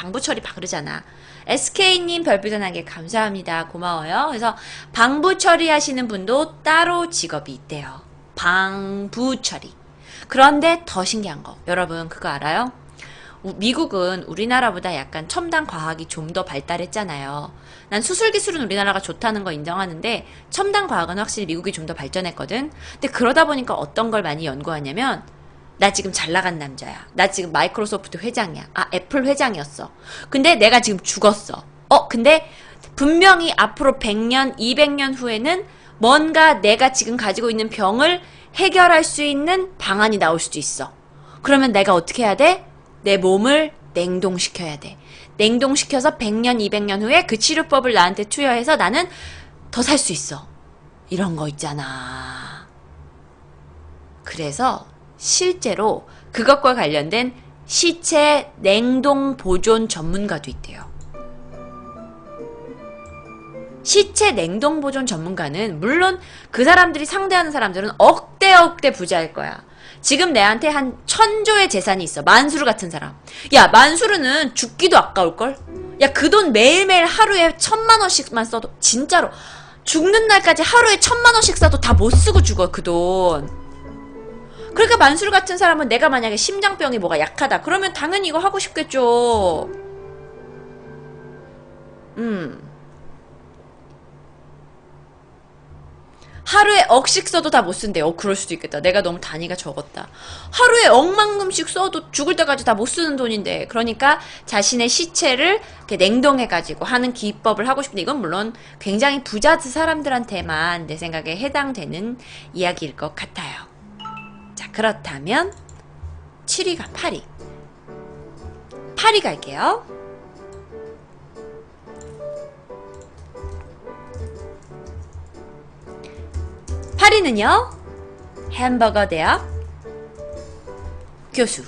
방부 처리 바르잖아. SK님 별빛전하게 감사합니다. 고마워요. 그래서 방부 처리하시는 분도 따로 직업이 있대요. 방부 처리. 그런데 더 신기한 거, 여러분 그거 알아요? 미국은 우리나라보다 약간 첨단 과학이 좀 더 발달했잖아요. 난 수술 기술은 우리나라가 좋다는 거 인정하는데 첨단 과학은 확실히 미국이 좀 더 발전했거든. 근데 그러다 보니까 어떤 걸 많이 연구하냐면, 나 지금 잘 나간 남자야. 나 지금 마이크로소프트 회장이야. 아, 애플 회장이었어. 근데 내가 지금 죽었어. 근데 분명히 앞으로 100년, 200년 후에는 뭔가 내가 지금 가지고 있는 병을 해결할 수 있는 방안이 나올 수도 있어. 그러면 내가 어떻게 해야 돼? 내 몸을 냉동시켜야 돼. 냉동시켜서 100년, 200년 후에 그 치료법을 나한테 투여해서 나는 더 살 수 있어. 이런 거 있잖아. 그래서 실제로 그것과 관련된 시체 냉동 보존 전문가도 있대요. 시체 냉동 보존 전문가는 물론 그 사람들이 상대하는 사람들은 억대 부자일 거야. 지금 내한테 한 1000조의 재산이 있어. 만수르 같은 사람. 야, 만수르는 죽기도 아까울걸? 야, 그 돈 매일매일 하루에 1000만 원씩만 써도, 진짜로 죽는 날까지 하루에 1000만 원씩 써도 다 못 쓰고 죽어, 그 돈. 그러니까 만수르 같은 사람은, 내가 만약에 심장병이 뭐가 약하다 그러면 당연히 이거 하고 싶겠죠. 하루에 억씩 써도 다 못 쓴대요. 그럴 수도 있겠다. 내가 너무 단위가 적었다. 하루에 억만큼씩 써도 죽을 때까지 다 못 쓰는 돈인데, 그러니까 자신의 시체를 이렇게 냉동해가지고 하는 기법을 하고 싶은데, 이건 물론 굉장히 부자 사람들한테만 내 생각에 해당되는 이야기일 것 같아요. 자, 그렇다면 7위가 8위. 8위 갈게요. 파리는요, 햄버거 대학 교수.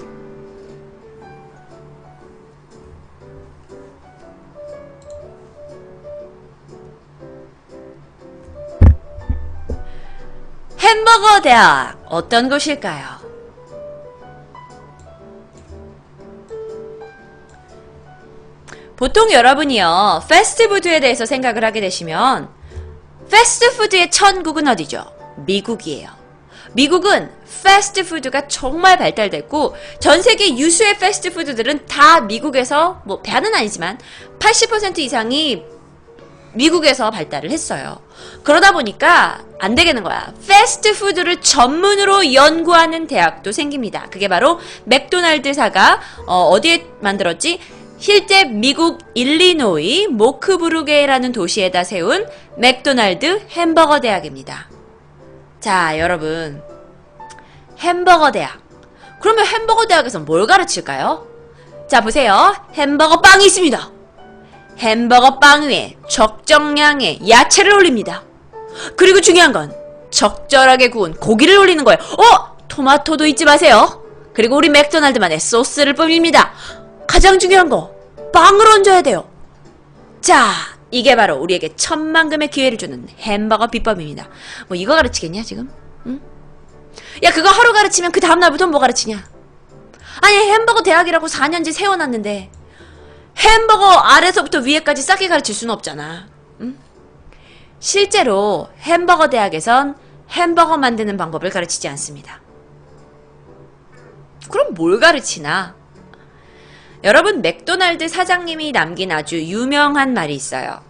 햄버거 대학 어떤 곳일까요? 보통 여러분이요, 패스트푸드에 대해서 생각을 하게 되시면 패스트푸드의 천국은 어디죠? 미국이에요. 미국은 패스트푸드가 정말 발달됐고, 전 세계 유수의 패스트푸드들은 다 미국에서, 뭐 다는 아니지만 80% 이상이 미국에서 발달을 했어요. 그러다 보니까 안 되겠는 거야. 패스트푸드를 전문으로 연구하는 대학도 생깁니다. 그게 바로 맥도날드사가 어디에 만들었지? 실제 미국 일리노이 모크부르게라는 도시에다 세운 맥도날드 햄버거 대학입니다. 자, 여러분, 햄버거 대학. 그러면 햄버거 대학에서 뭘 가르칠까요? 자, 보세요. 햄버거 빵이 있습니다. 햄버거 빵 위에 적정량의 야채를 올립니다. 그리고 중요한 건 적절하게 구운 고기를 올리는 거예요. 토마토도 잊지 마세요. 그리고 우리 맥도날드만의 소스를 뿌립니다. 가장 중요한 거, 빵을 얹어야 돼요. 자, 이게 바로 우리에게 천만금의 기회를 주는 햄버거 비법입니다. 뭐 이거 가르치겠냐 지금? 응? 야, 그거 하루 가르치면 그 다음날부터 뭐 가르치냐? 아니, 햄버거 대학이라고 4년째 세워놨는데 햄버거 아래서부터 위에까지 싹게 가르칠 수는 없잖아. 응? 실제로 햄버거 대학에선 햄버거 만드는 방법을 가르치지 않습니다. 그럼 뭘 가르치나? 여러분, 맥도날드 사장님이 남긴 아주 유명한 말이 있어요.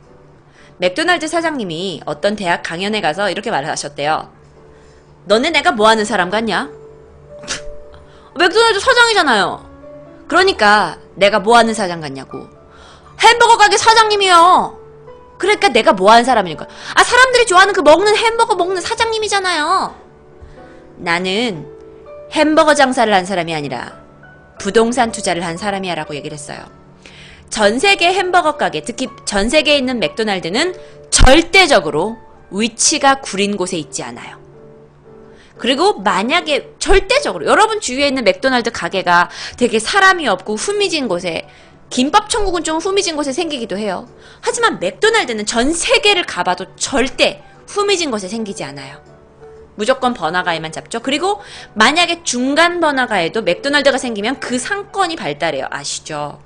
맥도날드 사장님이 어떤 대학 강연에 가서 이렇게 말을 하셨대요. 너네 내가 뭐하는 사람 같냐? 맥도날드 사장이잖아요. 그러니까 내가 뭐하는 사장 같냐고. 햄버거 가게 사장님이요. 그러니까 내가 뭐하는 사람이니까. 아, 사람들이 좋아하는 그 먹는 햄버거 먹는 사장님이잖아요. 나는 햄버거 장사를 한 사람이 아니라 부동산 투자를 한 사람이야 라고 얘기를 했어요. 전세계 햄버거 가게, 특히 전세계에 있는 맥도날드는 절대적으로 위치가 구린 곳에 있지 않아요. 그리고 만약에 절대적으로 여러분 주위에 있는 맥도날드 가게가 되게 사람이 없고 후미진 곳에, 김밥 천국은 좀 후미진 곳에 생기기도 해요. 하지만 맥도날드는 전 세계를 가봐도 절대 후미진 곳에 생기지 않아요. 무조건 번화가에만 잡죠. 그리고 만약에 중간 번화가에도 맥도날드가 생기면 그 상권이 발달해요. 아시죠?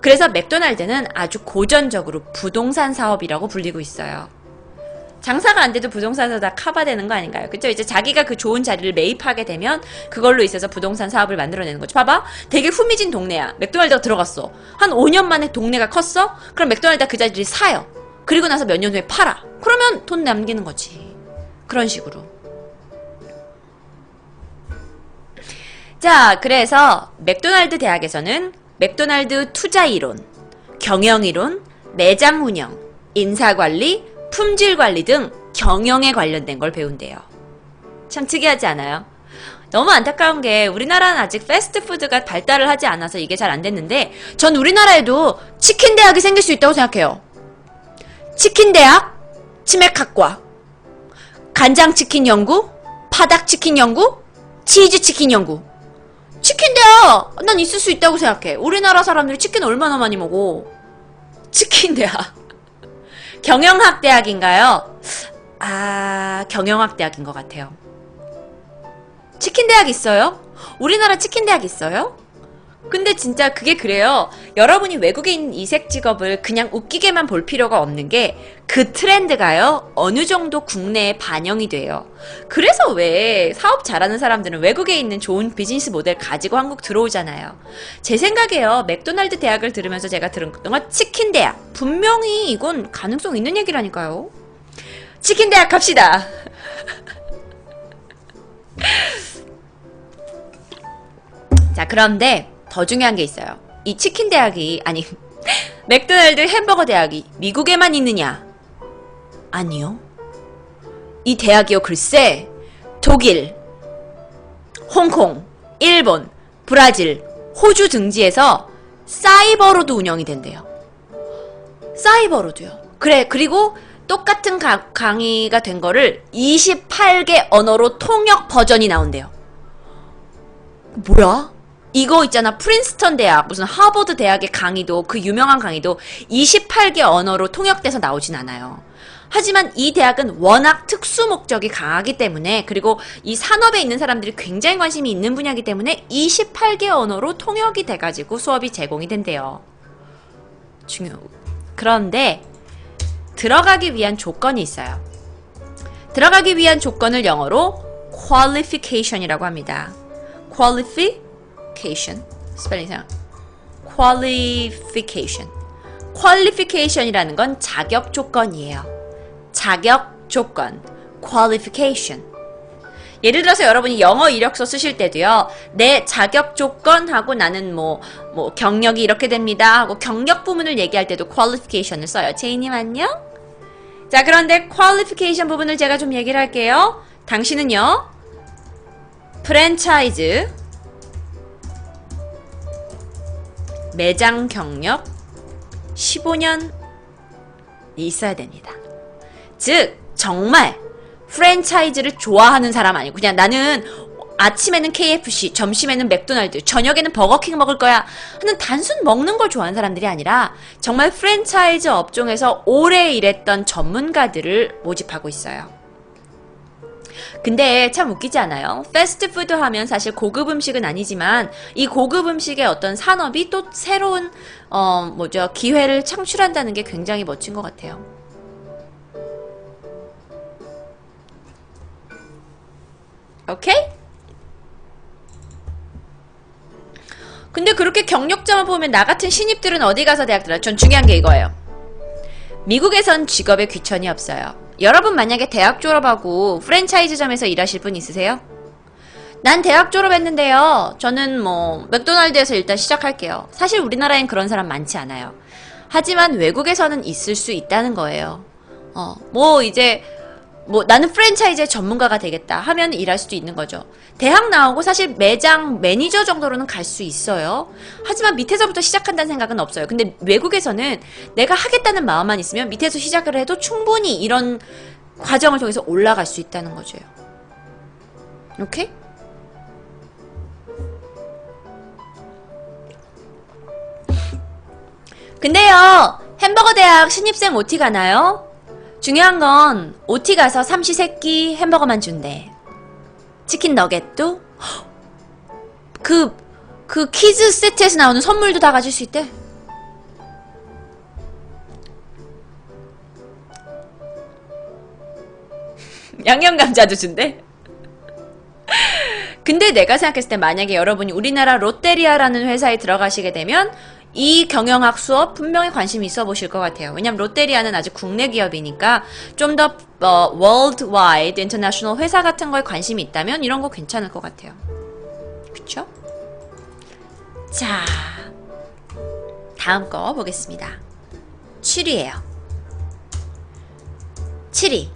그래서 맥도날드는 아주 고전적으로 부동산 사업이라고 불리고 있어요. 장사가 안 돼도 부동산에서 다 커버되는 거 아닌가요? 그쵸? 이제 자기가 그 좋은 자리를 매입하게 되면 그걸로 있어서 부동산 사업을 만들어내는 거죠. 봐봐. 되게 후미진 동네야. 맥도날드가 들어갔어. 한 5년 만에 동네가 컸어? 그럼 맥도날드가 그 자리를 사요. 그리고 나서 몇 년 후에 팔아. 그러면 돈 남기는 거지. 그런 식으로. 자, 그래서 맥도날드 대학에서는 맥도날드 투자이론, 경영이론, 매장 운영, 인사관리, 품질관리 등 경영에 관련된 걸 배운대요. 참 특이하지 않아요? 너무 안타까운 게 우리나라는 아직 패스트푸드가 발달을 하지 않아서 이게 잘 안 됐는데 전 우리나라에도 치킨 대학이 생길 수 있다고 생각해요. 치킨 대학, 치맥학과, 간장치킨 연구, 파닭치킨 연구, 치즈치킨 연구. 치킨 대학! 난 있을 수 있다고 생각해. 우리나라 사람들이 치킨 얼마나 많이 먹어. 치킨 대학. 경영학 대학인가요? 아, 경영학 대학인 것 같아요. 치킨 대학 있어요? 우리나라 치킨 대학 있어요? 근데 진짜 그게 그래요. 여러분이 외국인 이색 직업을 그냥 웃기게만 볼 필요가 없는 게 그 트렌드가요. 어느 정도 국내에 반영이 돼요. 그래서 왜 사업 잘하는 사람들은 외국에 있는 좋은 비즈니스 모델 가지고 한국 들어오잖아요. 제 생각에요. 맥도날드 대학을 들으면서 제가 들은 건 치킨 대학. 분명히 이건 가능성 있는 얘기라니까요. 치킨 대학 갑시다. 자, 그런데 더 중요한 게 있어요. 이 치킨 대학이 아니 맥도날드 햄버거 대학이 미국에만 있느냐? 아니요. 이 대학이요 글쎄 독일, 홍콩, 일본, 브라질, 호주 등지에서 사이버로도 운영이 된대요. 사이버로도요. 그래, 그리고 똑같은 강의가 된 거를 28개 언어로 통역 버전이 나온대요. 뭐야? 이거 있잖아. 프린스턴 대학, 무슨 하버드 대학의 강의도, 그 유명한 강의도 28개 언어로 통역돼서 나오진 않아요. 하지만 이 대학은 워낙 특수 목적이 강하기 때문에, 그리고 이 산업에 있는 사람들이 굉장히 관심이 있는 분야이기 때문에 28개 언어로 통역이 돼가지고 수업이 제공이 된대요. 그런데 들어가기 위한 조건이 있어요. 들어가기 위한 조건을 영어로 qualification이라고 합니다. qualification 스펠링상 qualification. qualification이라는 건 자격 조건이에요. 자격 조건 qualification. 예를 들어서 여러분이 영어 이력서 쓰실 때도요. 내 자격 조건하고 나는 뭐 경력이 이렇게 됩니다 하고 경력 부분을 얘기할 때도 qualification을 써요. 제이님 안녕? 자, 그런데 qualification 부분을 제가 좀 얘기를 할게요. 당신은요. 프랜차이즈 매장 경력 15년이 있어야 됩니다. 즉 정말 프랜차이즈를 좋아하는 사람 아니고 그냥 나는 아침에는 KFC, 점심에는 맥도날드, 저녁에는 버거킹 먹을 거야 하는 단순 먹는 걸 좋아하는 사람들이 아니라 정말 프랜차이즈 업종에서 오래 일했던 전문가들을 모집하고 있어요. 근데 참 웃기지 않아요? 패스트푸드 하면 사실 고급 음식은 아니지만 이 고급 음식의 어떤 산업이 또 새로운 기회를 창출한다는 게 굉장히 멋진 것 같아요. 오케이? 근데 그렇게 경력자만 보면 나 같은 신입들은 어디 가서 대학 들어요? 전 중요한 게 이거예요. 미국에선 직업에 귀천이 없어요. 여러분 만약에 대학 졸업하고 프랜차이즈점에서 일하실 분 있으세요? 난 대학 졸업했는데요. 저는 맥도날드에서 일단 시작할게요. 사실 우리나라엔 그런 사람 많지 않아요. 하지만 외국에서는 있을 수 있다는 거예요. 나는 프랜차이즈의 전문가가 되겠다 하면 일할 수도 있는 거죠. 대학 나오고 사실 매장 매니저 정도로는 갈 수 있어요. 하지만 밑에서부터 시작한다는 생각은 없어요. 근데 외국에서는 내가 하겠다는 마음만 있으면 밑에서 시작을 해도 충분히 이런 과정을 통해서 올라갈 수 있다는 거죠. 오케이? 근데요, 햄버거 대학 신입생 OT 가나요? 중요한 건 OT 가서 삼시세끼 햄버거만 준대. 치킨 너겟도 그 키즈 세트에서 나오는 선물도 다 가질 수 있대. 양념감자도 준대? 근데 내가 생각했을 때 만약에 여러분이 우리나라 롯데리아라는 회사에 들어가시게 되면 이 경영학 수업 분명히 관심이 있어 보실 것 같아요. 왜냐면 롯데리아는 아직 국내 기업이니까 좀 더 worldwide, international 회사 같은 거에 관심이 있다면 이런 거 괜찮을 것 같아요. 그쵸? 자, 다음 거 보겠습니다. 7위에요. 7위.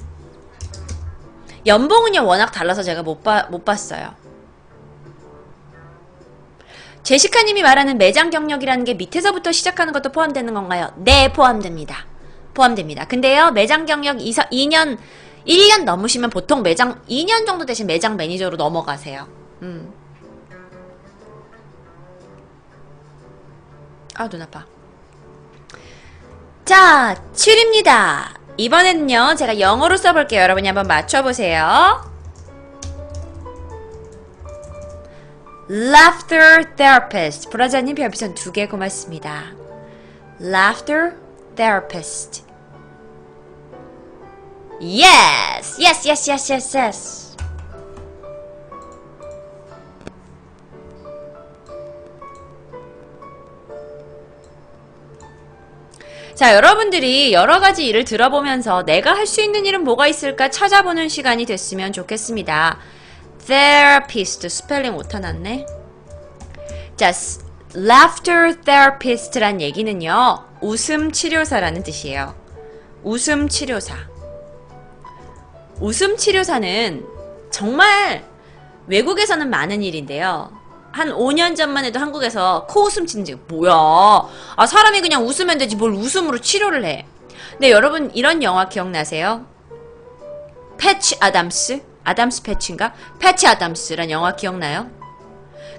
연봉은요 워낙 달라서 제가 못 봤어요. 제시카님이 말하는 매장 경력이라는 게 밑에서부터 시작하는 것도 포함되는 건가요? 네, 포함됩니다. 포함됩니다. 근데요, 매장 경력 2년, 1년 넘으시면 보통 매장, 2년 정도 되신 매장 매니저로 넘어가세요. 아, 눈 아파. 자, 7입니다. 이번에는요, 제가 영어로 써볼게요. 여러분이 한번 맞춰보세요. Laughter therapist. 브라자님 별풍선 2개 고맙습니다. Laughter therapist. Yes! Yes, yes, yes, yes, yes. 자, 여러분들이 여러가지 일을 들어보면서 내가 할 수 있는 일은 뭐가 있을까 찾아보는 시간이 됐으면 좋겠습니다. therapist 스펠링 오타났네. 자, laughter therapist란 얘기는요, 웃음 치료사라는 뜻이에요. 웃음 치료사. 웃음 치료사는 정말 외국에서는 많은 일인데요. 한 5년 전만 해도 한국에서 코웃음 치는 지 뭐야? 아, 사람이 그냥 웃으면 되지 뭘 웃음으로 치료를 해. 근데 여러분 이런 영화 기억나세요? 패치 아담스? 아담스 패치인가? 패치 아담스란 영화 기억나요?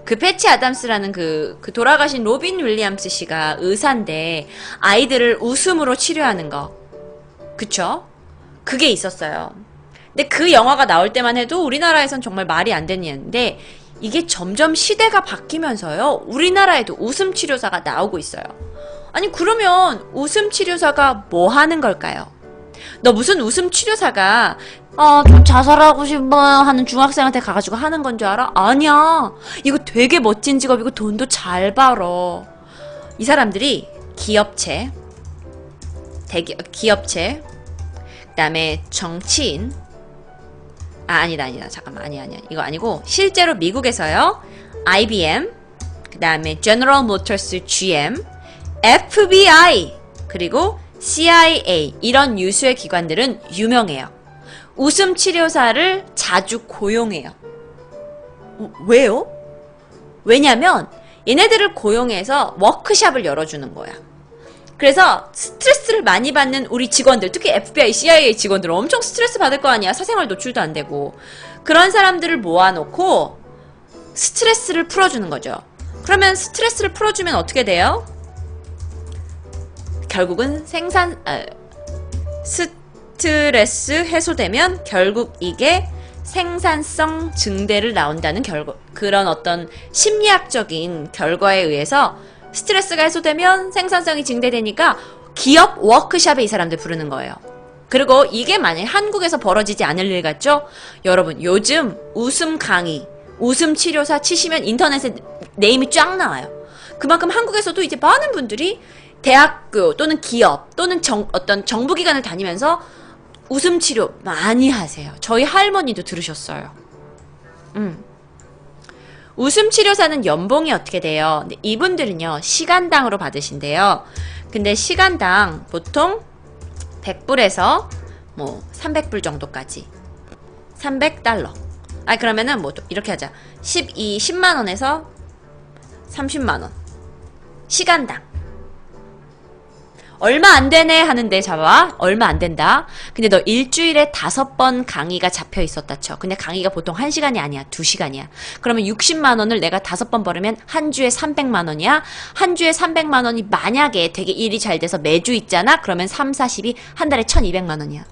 그 패치 아담스라는 그 돌아가신 로빈 윌리엄스 씨가 의사인데 아이들을 웃음으로 치료하는 거. 그쵸? 그게 있었어요. 근데 그 영화가 나올 때만 해도 우리나라에선 정말 말이 안 되는 일인데 이게 점점 시대가 바뀌면서요. 우리나라에도 웃음 치료사가 나오고 있어요. 아니 그러면 웃음 치료사가 뭐 하는 걸까요? 너 무슨 웃음 치료사가 좀 자살하고 싶어 하는 중학생한테 가가지고 하는 건 줄 알아? 아니야. 이거 되게 멋진 직업이고 돈도 잘 벌어. 이 사람들이 기업체, 기업체, 그 다음에 정치인, 아니다. 잠깐만. 아니야. 이거 아니고, 실제로 미국에서요, IBM, 그 다음에 General Motors GM, FBI, 그리고 CIA, 이런 유수의 기관들은 유명해요. 웃음 치료사를 자주 고용해요. 왜요? 왜냐면, 얘네들을 고용해서 워크샵을 열어주는 거야. 그래서 스트레스를 많이 받는 우리 직원들, 특히 FBI, CIA 직원들 엄청 스트레스 받을 거 아니야. 사생활 노출도 안 되고. 그런 사람들을 모아놓고 스트레스를 풀어주는 거죠. 그러면 스트레스를 풀어주면 어떻게 돼요? 결국은 스트레스 해소되면 결국 이게 생산성 증대를 나온다는 그런 어떤 심리학적인 결과에 의해서 스트레스가 해소되면 생산성이 증대되니까 기업 워크샵에 이 사람들 부르는 거예요. 그리고 이게 만약에 한국에서 벌어지지 않을 일 같죠? 여러분 요즘 웃음 강의, 웃음 치료사 치시면 인터넷에 네임이 쫙 나와요. 그만큼 한국에서도 이제 많은 분들이 대학교 또는 기업 또는 어떤 정부기관을 다니면서 웃음 치료 많이 하세요. 저희 할머니도 들으셨어요. 웃음 치료사는 연봉이 어떻게 돼요? 근데 이분들은요, 시간당으로 받으신대요. 근데 시간당 보통 100불에서 뭐 300불 정도까지. 300달러. 그러면은 뭐 이렇게 하자. 10만원에서 30만원. 시간당. 얼마 안 되네 하는데 잡아. 얼마 안 된다. 근데 너 일주일에 5번 강의가 잡혀 있었다 쳐. 근데 강의가 보통 1시간이 아니야. 2시간이야. 그러면 60만원을 내가 5번 벌으면 한 주에 300만원이야. 한 주에 300만원이 만약에 되게 일이 잘 돼서 매주 있잖아. 그러면 3, 40이 한 달에 1200만원이야.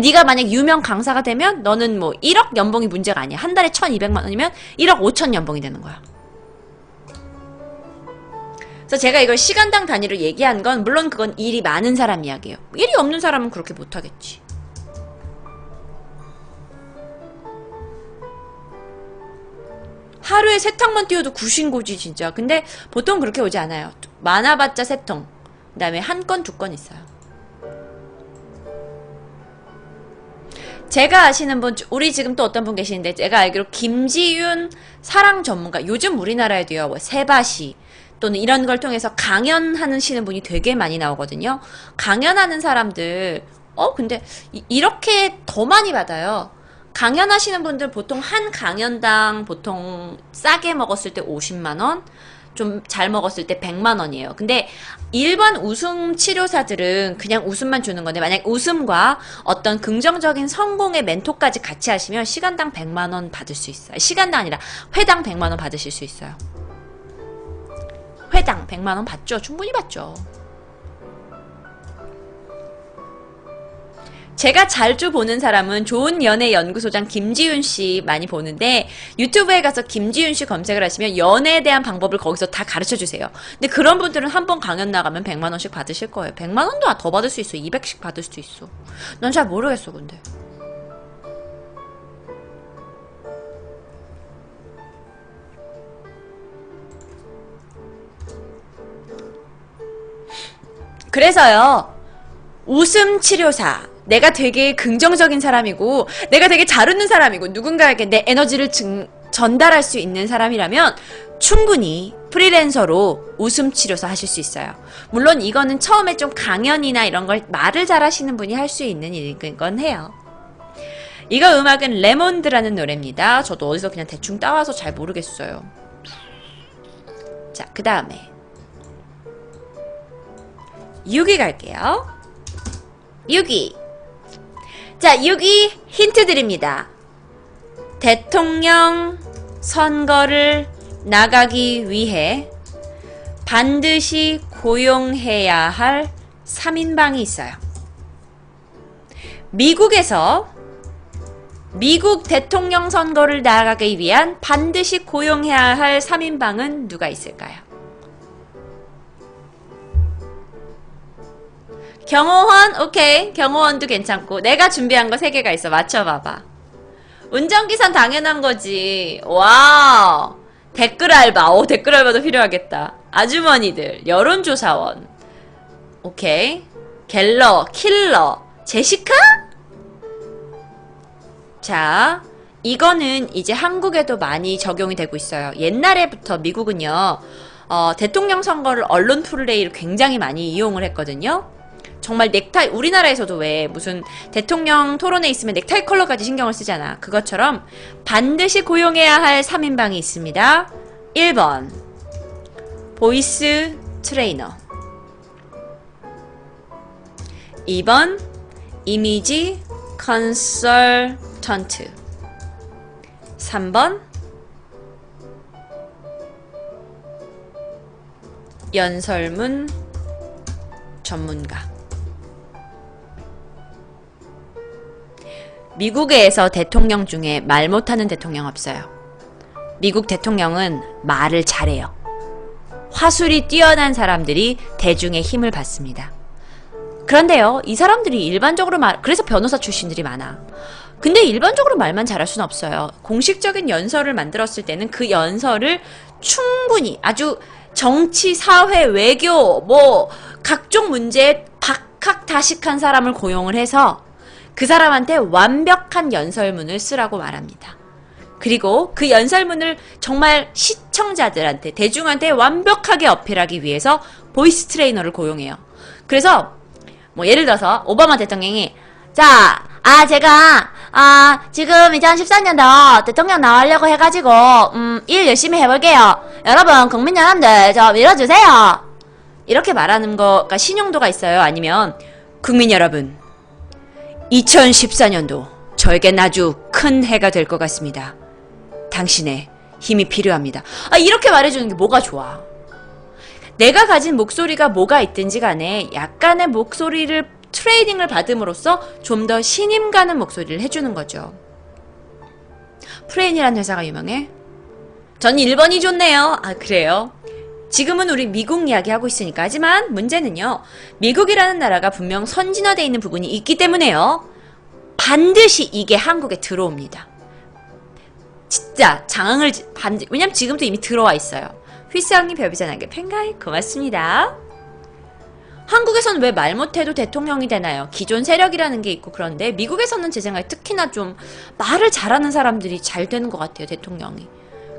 네가 만약 유명 강사가 되면 너는 뭐 1억 연봉이 문제가 아니야. 한 달에 1200만원이면 1억 5천 연봉이 되는 거야. 그래서 제가 이걸 시간당 단위로 얘기한 건 물론 그건 일이 많은 사람 이야기예요. 일이 없는 사람은 그렇게 못하겠지. 하루에 3탕만 띄워도 구신고지 진짜. 근데 보통 그렇게 오지 않아요. 많아봤자 3통. 그 다음에 1건, 2건 있어요. 제가 아시는 분, 우리 지금 또 어떤 분 계시는데, 제가 알기로 김지윤 사랑 전문가, 요즘 우리나라에도요, 뭐 세바시 또는 이런 걸 통해서 강연하시는 분이 되게 많이 나오거든요. 강연하는 사람들, 근데 이렇게 더 많이 받아요. 강연하시는 분들 보통 한 강연당 보통 싸게 먹었을 때 50만원, 좀 잘 먹었을 때 100만원이에요. 근데 일반 웃음 치료사들은 그냥 웃음만 주는 건데, 만약 웃음과 어떤 긍정적인 성공의 멘토까지 같이 하시면 시간당 100만원 받을 수 있어요. 시간당 아니라 회당 100만원 받으실 수 있어요. 회당 100만원 받죠. 충분히 받죠. 제가 자주 보는 사람은 좋은 연애 연구소장 김지윤 씨 많이 보는데, 유튜브에 가서 김지윤 씨 검색을 하시면 연애에 대한 방법을 거기서 다 가르쳐 주세요. 근데 그런 분들은 한 번 강연 나가면 100만원씩 받으실 거예요. 100만원도 더 받을 수 있어. 200씩 받을 수도 있어. 난 잘 모르겠어, 근데. 그래서요, 웃음 치료사, 내가 되게 긍정적인 사람이고 내가 되게 잘 웃는 사람이고 누군가에게 내 에너지를 전달할 수 있는 사람이라면 충분히 프리랜서로 웃음 치료사 하실 수 있어요. 물론 이거는 처음에 좀 강연이나 이런 걸 말을 잘 하시는 분이 할 수 있는 일인 건 해요. 이거 음악은 레몬드라는 노래입니다. 저도 어디서 그냥 대충 따와서 잘 모르겠어요. 자, 그 다음에 6위 갈게요. 6위. 자, 6위 힌트 드립니다. 대통령 선거를 나가기 위해 반드시 고용해야 할 3인방이 있어요. 미국에서 미국 대통령 선거를 나가기 위한 반드시 고용해야 할 3인방은 누가 있을까요? 경호원? 오케이. 경호원도 괜찮고. 내가 준비한 거 3개가 있어. 맞춰봐봐. 운전기사는 당연한 거지. 와우. 댓글 알바. 댓글 알바도 필요하겠다. 아주머니들. 여론조사원. 오케이. 갤러. 킬러. 제시카? 자, 이거는 이제 한국에도 많이 적용이 되고 있어요. 옛날에부터 미국은요, 대통령 선거를 언론 플레이를 굉장히 많이 이용을 했거든요. 정말 넥타이, 우리나라에서도 왜 무슨 대통령 토론회 있으면 넥타이 컬러까지 신경을 쓰잖아. 그것처럼 반드시 고용해야 할 3인방이 있습니다. 1번 보이스 트레이너, 2번 이미지 컨설턴트, 3번 연설문 전문가. 미국에서 대통령 중에 말 못하는 대통령 없어요. 미국 대통령은 말을 잘해요. 화술이 뛰어난 사람들이 대중의 힘을 받습니다. 그런데요, 이 사람들이 일반적으로 그래서 변호사 출신들이 많아. 근데 일반적으로 말만 잘할 수는 없어요. 공식적인 연설을 만들었을 때는 그 연설을 충분히 아주 정치, 사회, 외교, 각종 문제에 박학다식한 사람을 고용을 해서 그 사람한테 완벽한 연설문을 쓰라고 말합니다. 그리고 그 연설문을 정말 시청자들한테, 대중한테 완벽하게 어필하기 위해서 보이스 트레이너를 고용해요. 그래서 예를 들어서 오바마 대통령이 제가 지금 2014년도 대통령 나오려고 해가지고 일 열심히 해볼게요. 여러분 국민 여러분들 저 밀어주세요. 이렇게 말하는 거가 신용도가 있어요. 아니면 국민 여러분 2014년도 저에겐 아주 큰 해가 될 것 같습니다. 당신의 힘이 필요합니다. 이렇게 말해주는 게 뭐가 좋아? 내가 가진 목소리가 뭐가 있든지 간에 약간의 목소리를 트레이닝을 받음으로써 좀 더 신임 가는 목소리를 해주는 거죠. 프레인이라는 회사가 유명해? 전 1번이 좋네요. 그래요? 지금은 우리 미국 이야기 하고 있으니까. 하지만 문제는요, 미국이라는 나라가 분명 선진화되어 있는 부분이 있기 때문에요, 반드시 이게 한국에 들어옵니다. 진짜 장을 왜냐면 지금도 이미 들어와 있어요. 휘쌍이 별비전하게 팬가이 고맙습니다. 한국에서는 왜 말 못해도 대통령이 되나요? 기존 세력이라는 게 있고 그런데 미국에서는 제 생각에 특히나 좀 말을 잘하는 사람들이 잘 되는 것 같아요. 대통령이.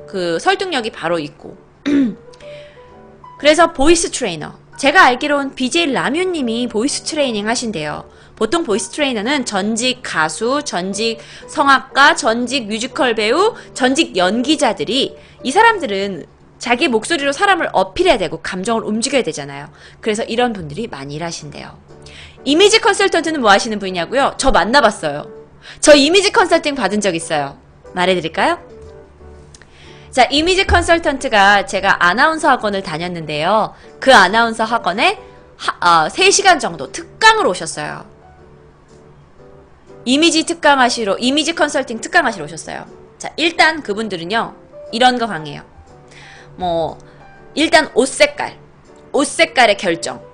그 설득력이 바로 있고. 그래서 보이스 트레이너. 제가 알기로는 BJ 라뮤님이 보이스 트레이닝 하신대요. 보통 보이스 트레이너는 전직 가수, 전직 성악가, 전직 뮤지컬 배우, 전직 연기자들이 이 사람들은 자기 목소리로 사람을 어필해야 되고 감정을 움직여야 되잖아요. 그래서 이런 분들이 많이 일하신대요. 이미지 컨설턴트는 뭐 하시는 분이냐고요? 저 만나봤어요. 저 이미지 컨설팅 받은 적 있어요. 말해드릴까요? 자, 이미지 컨설턴트가 제가 아나운서 학원을 다녔는데요. 그 아나운서 학원에 3시간 정도 특강을 오셨어요. 이미지 컨설팅 특강 하시러 오셨어요. 자, 일단 그분들은요, 이런 거 강해요. 일단 옷 색깔의 결정.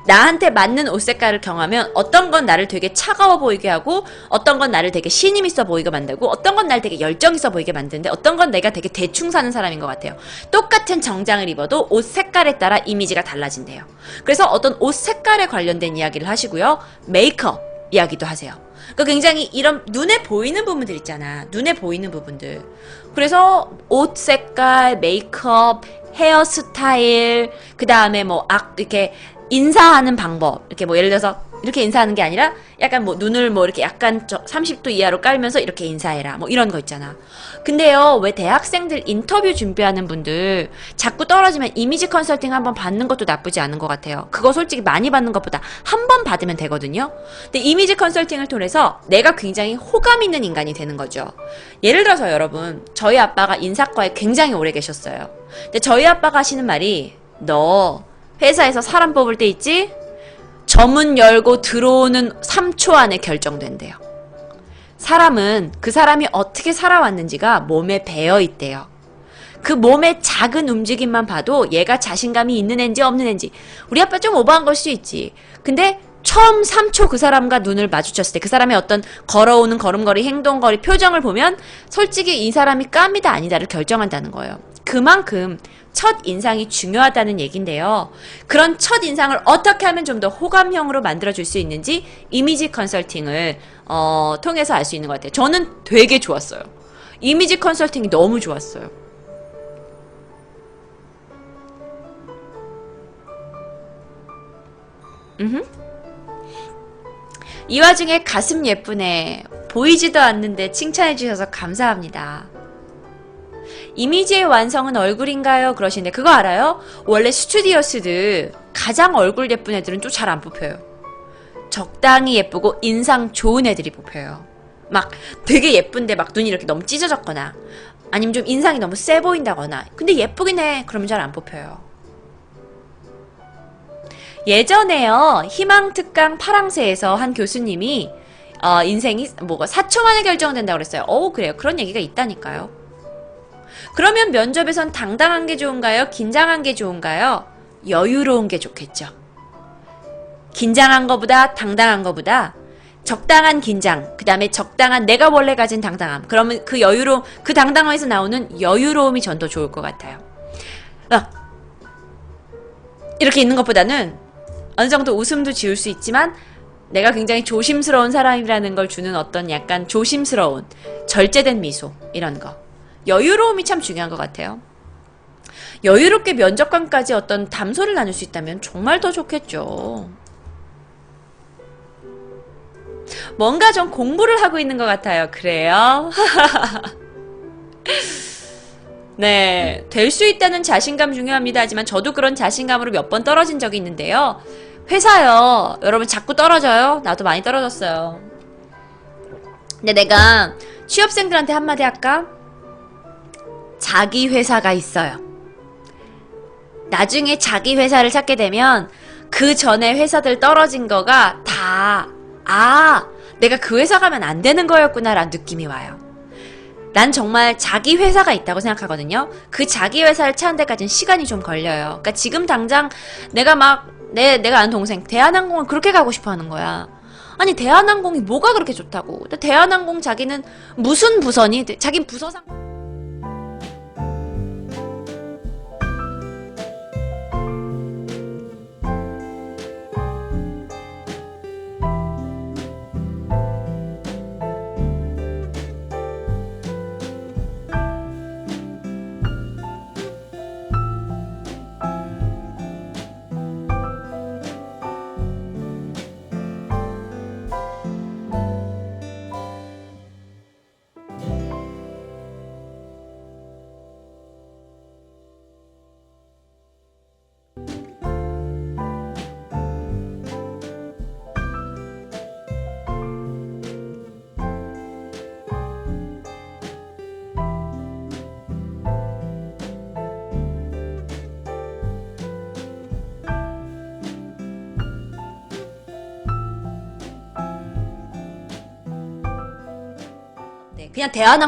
나한테 맞는 옷 색깔을 경하면 어떤 건 나를 되게 차가워 보이게 하고 어떤 건 나를 되게 신임 있어 보이게 만들고 어떤 건 나를 되게 열정 있어 보이게 만드는데 어떤 건 내가 되게 대충 사는 사람인 것 같아요. 똑같은 정장을 입어도 옷 색깔에 따라 이미지가 달라진대요. 그래서 어떤 옷 색깔에 관련된 이야기를 하시고요. 메이크업 이야기도 하세요. 그러니까 굉장히 이런 눈에 보이는 부분들 있잖아. 눈에 보이는 부분들. 그래서 옷 색깔, 메이크업, 헤어스타일, 그 다음에 이렇게 인사하는 방법. 이렇게 예를 들어서 이렇게 인사하는 게 아니라 약간 눈을 이렇게 약간 30도 이하로 깔면서 이렇게 인사해라. 이런 거 있잖아. 근데요, 왜 대학생들 인터뷰 준비하는 분들 자꾸 떨어지면 이미지 컨설팅 한번 받는 것도 나쁘지 않은 것 같아요. 그거 솔직히 많이 받는 것보다 한 번 받으면 되거든요. 근데 이미지 컨설팅을 통해서 내가 굉장히 호감 있는 인간이 되는 거죠. 예를 들어서 여러분, 저희 아빠가 인사과에 굉장히 오래 계셨어요. 근데 저희 아빠가 하시는 말이 너 회사에서 사람 뽑을 때 있지? 점문 열고 들어오는 3초 안에 결정된대요. 사람은 그 사람이 어떻게 살아왔는지가 몸에 배어 있대요. 그 몸의 작은 움직임만 봐도 얘가 자신감이 있는 앤지 없는 앤지. 우리 아빠 좀 오버한 걸 수 있지. 근데 처음 3초 그 사람과 눈을 마주쳤을 때 그 사람의 어떤 걸어오는 걸음걸이, 행동거리, 표정을 보면 솔직히 이 사람이 깜이다 아니다를 결정한다는 거예요. 그만큼 첫 인상이 중요하다는 얘긴데요. 그런 첫 인상을 어떻게 하면 좀 더 호감형으로 만들어줄 수 있는지 이미지 컨설팅을 통해서 알 수 있는 것 같아요. 저는 되게 좋았어요. 이미지 컨설팅이 너무 좋았어요. 이 와중에 가슴 예쁘네. 보이지도 않는데 칭찬해주셔서 감사합니다. 이미지의 완성은 얼굴인가요? 그러시는데 그거 알아요? 원래 스튜디오스들 가장 얼굴 예쁜 애들은 좀 잘 안 뽑혀요. 적당히 예쁘고 인상 좋은 애들이 뽑혀요. 막 되게 예쁜데 막 눈이 이렇게 너무 찢어졌거나 아니면 좀 인상이 너무 세 보인다거나 근데 예쁘긴 해. 그러면 잘 안 뽑혀요. 예전에요. 희망특강 파랑새에서 한 교수님이 인생이 4초 만에 결정된다고 그랬어요. 그래요. 그런 얘기가 있다니까요. 그러면 면접에선 당당한 게 좋은가요? 긴장한 게 좋은가요? 여유로운 게 좋겠죠. 긴장한 거보다 당당한 거보다 적당한 긴장, 그 다음에 적당한 내가 원래 가진 당당함. 그러면 그 여유로움, 그 당당함에서 나오는 여유로움이 전 더 좋을 것 같아요. 이렇게 있는 것보다는 어느 정도 웃음도 지을 수 있지만 내가 굉장히 조심스러운 사람이라는 걸 주는 어떤 약간 조심스러운 절제된 미소 이런 거. 여유로움이 참 중요한 것 같아요. 여유롭게 면접관까지 어떤 담소를 나눌 수 있다면 정말 더 좋겠죠. 뭔가 좀 공부를 하고 있는 것 같아요. 그래요? 네, 될 수 있다는 자신감 중요합니다. 하지만 저도 그런 자신감으로 몇 번 떨어진 적이 있는데요. 회사요. 여러분 자꾸 떨어져요. 나도 많이 떨어졌어요. 근데 내가 취업생들한테 한마디 할까? 자기 회사가 있어요. 나중에 자기 회사를 찾게 되면 그 전에 회사들 떨어진 거가 다 내가 그 회사 가면 안 되는 거였구나 라는 느낌이 와요. 난 정말 자기 회사가 있다고 생각하거든요. 그 자기 회사를 찾는 데까지는 시간이 좀 걸려요. 그러니까 지금 당장 내가 내가 아는 동생 대한항공을 그렇게 가고 싶어 하는 거야. 아니 대한항공이 뭐가 그렇게 좋다고. 대한항공 자기는 무슨 부서니? 자긴 부서상 그냥 대한항